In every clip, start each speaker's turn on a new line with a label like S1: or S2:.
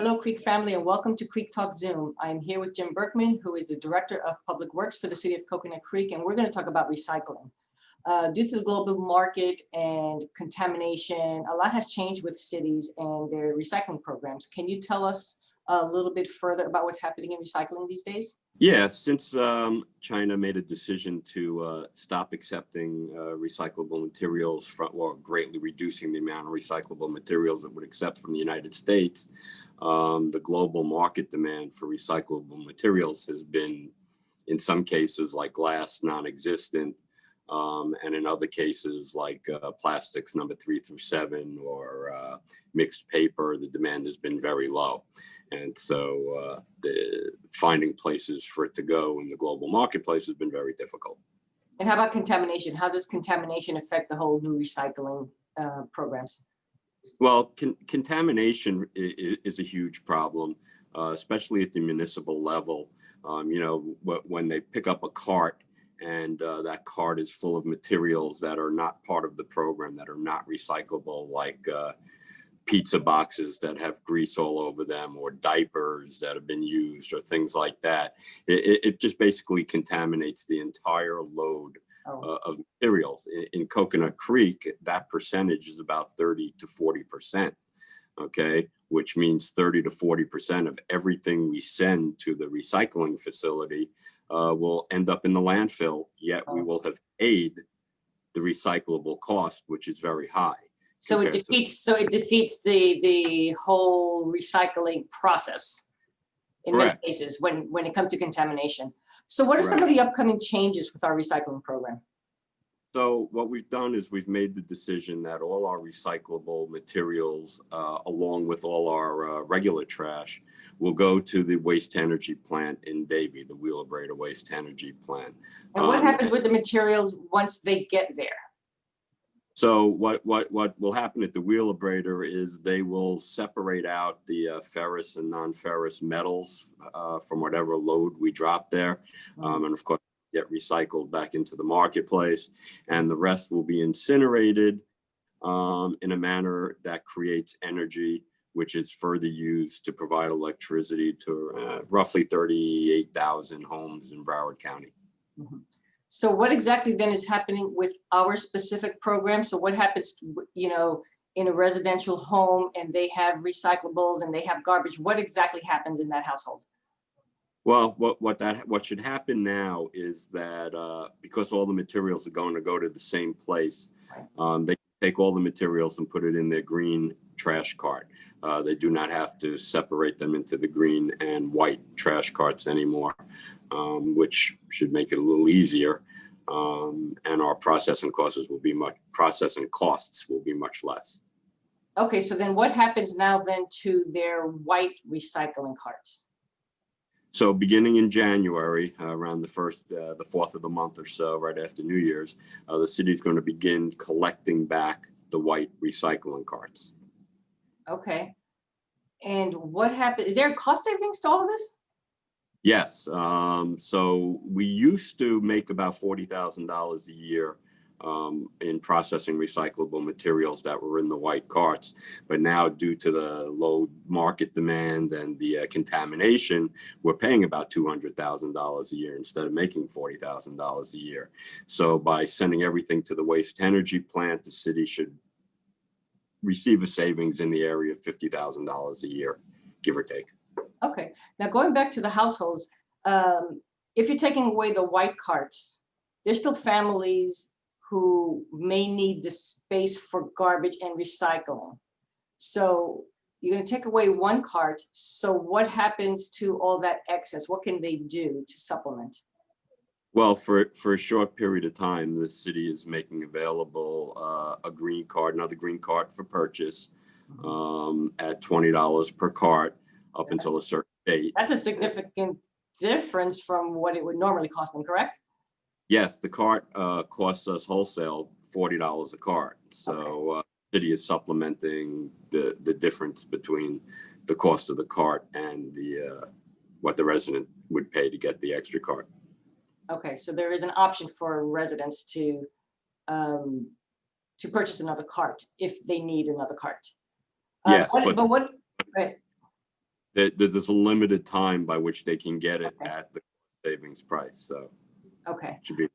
S1: Hello, Creek family, and welcome to Creek Talk Zoom. I'm here with Jim Berkman, who is the Director of Public Works for the City of Coconut Creek, and we're going to talk about recycling. Due to the global market and contamination, a lot has changed with cities and their recycling programs. Can you tell us a little bit further about what's happening in recycling these days?
S2: Yeah, since China made a decision to stop accepting recyclable materials or greatly reducing the amount of recyclable materials it would accept from the United States, the global market demand for recyclable materials has been, in some cases like glass, non-existent, and in other cases like plastics number 3 through 7 or mixed paper, the demand has been very low. And so finding places for it to go in the global marketplace has been very difficult.
S1: And how about contamination? How does contamination affect the whole new recycling programs?
S2: Well, contamination is a huge problem, especially at the municipal level. When they pick up a cart and that cart is full of materials that are not part of the program, that are not recyclable, like pizza boxes that have grease all over them, or diapers that have been used, or things like that. It just basically contaminates the entire load of materials. In Coconut Creek, that percentage is about 30 to 40%, okay? Which means 30 to 40% of everything we send to the recycling facility will end up in the landfill, yet we will have paid the recyclable cost, which is very high.
S1: So it defeats the whole recycling process in many cases when it comes to contamination. So what are some of the upcoming changes with our recycling program?
S2: So what we've done is we've made the decision that all our recyclable materials, along with all our regular trash, will go to the waste energy plant in Davie, the Wheelabrator Waste Energy Plant.
S1: And what happens with the materials once they get there?
S2: So what will happen at the Wheelabrator is they will separate out the ferrous and non-ferrous metals from whatever load we drop there. And of course, get recycled back into the marketplace. And the rest will be incinerated in a manner that creates energy, which is further used to provide electricity to roughly 38,000 homes in Broward County.
S1: Mm-hmm. So what exactly then is happening with our specific program? So what happens, in a residential home and they have recyclables and they have garbage? What exactly happens in that household?
S2: Well, what should happen now is that because all the materials are going to go to the same place, they take all the materials and put it in their green trash cart. They do not have to separate them into the green and white trash carts anymore, which should make it a little easier. And our processing costs will be much less.
S1: Okay, so then what happens now then to their white recycling carts?
S2: So beginning in January, around the 4th of the month or so, right after New Year's, the city is going to begin collecting back the white recycling carts.
S1: Okay. And what happens? Is there a cost savings to all of this?
S2: Yes. So we used to make about $40,000 a year in processing recyclable materials that were in the white carts. But now, due to the low market demand and the contamination, we're paying about $200,000 a year instead of making $40,000 a year. So by sending everything to the waste energy plant, the city should receive a savings in the area of $50,000 a year, give or take.
S1: Okay. Now going back to the households, if you're taking away the white carts, there's still families who may need the space for garbage and recycling. So you're going to take away one cart. So what happens to all that excess? What can they do to supplement?
S2: Well, for a short period of time, the city is making available another green cart for purchase at $20 per cart up until a certain date.
S1: That's a significant difference from what it would normally cost them, correct?
S2: Yes, the cart costs us wholesale $40 a cart. So the city is supplementing the difference between the cost of the cart and what the resident would pay to get the extra cart.
S1: Okay, so there is an option for residents to purchase another cart if they need another cart.
S2: Yes,
S1: but what?
S2: There's a limited time by which they can get it
S1: Okay.
S2: at the savings price. So
S1: Okay.
S2: it should be.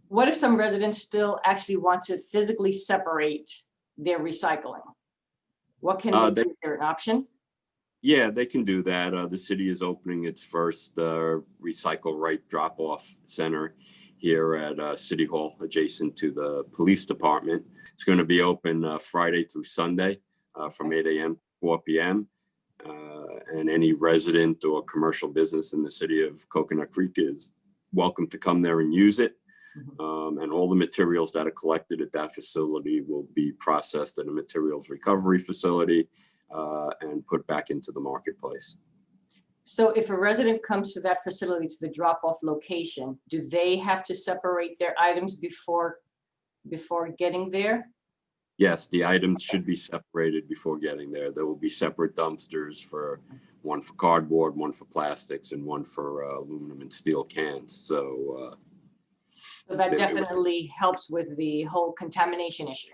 S1: What if some residents still actually want to physically separate their recycling? What can they do? Is there an option?
S2: Yeah, they can do that. The city is opening its first recycle right drop-off center here at City Hall, adjacent to the police department. It's going to be open Friday through Sunday from 8 a.m. to 4 p.m. And any resident or commercial business in the city of Coconut Creek is welcome to come there and use it. And all the materials that are collected at that facility will be processed at a materials recovery facility and put back into the marketplace.
S1: So if a resident comes to that facility, to the drop-off location, do they have to separate their items before getting there?
S2: Yes, the items should be separated before getting there. There will be separate dumpsters, one for cardboard, one for plastics, and one for aluminum and steel cans. So
S1: that definitely helps with the whole contamination issue.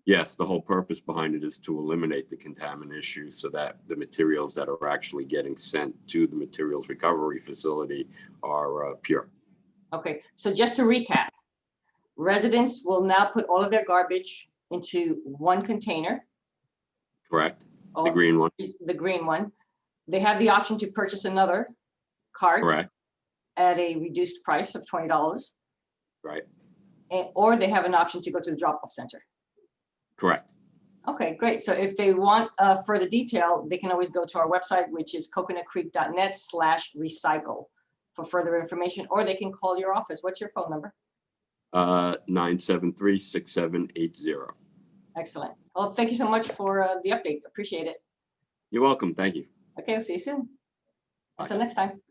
S2: Yes, the whole purpose behind it is to eliminate the contaminant issue so that the materials that are actually getting sent to the materials recovery facility are pure.
S1: Okay, so just to recap, residents will now put all of their garbage into one container.
S2: Correct. The green one.
S1: The green one. They have the option to purchase another cart.
S2: Correct.
S1: At a reduced price of $20.
S2: Right.
S1: Or they have an option to go to the drop-off center.
S2: Correct.
S1: Okay, great. So if they want further detail, they can always go to our website, which is coconutcreek.net/recycle for further information, or they can call your office. What's your phone number?
S2: 973-6780.
S1: Excellent. Well, thank you so much for the update. Appreciate it.
S2: You're welcome. Thank you.
S1: Okay, I'll see you soon.
S2: Bye.
S1: Until next time.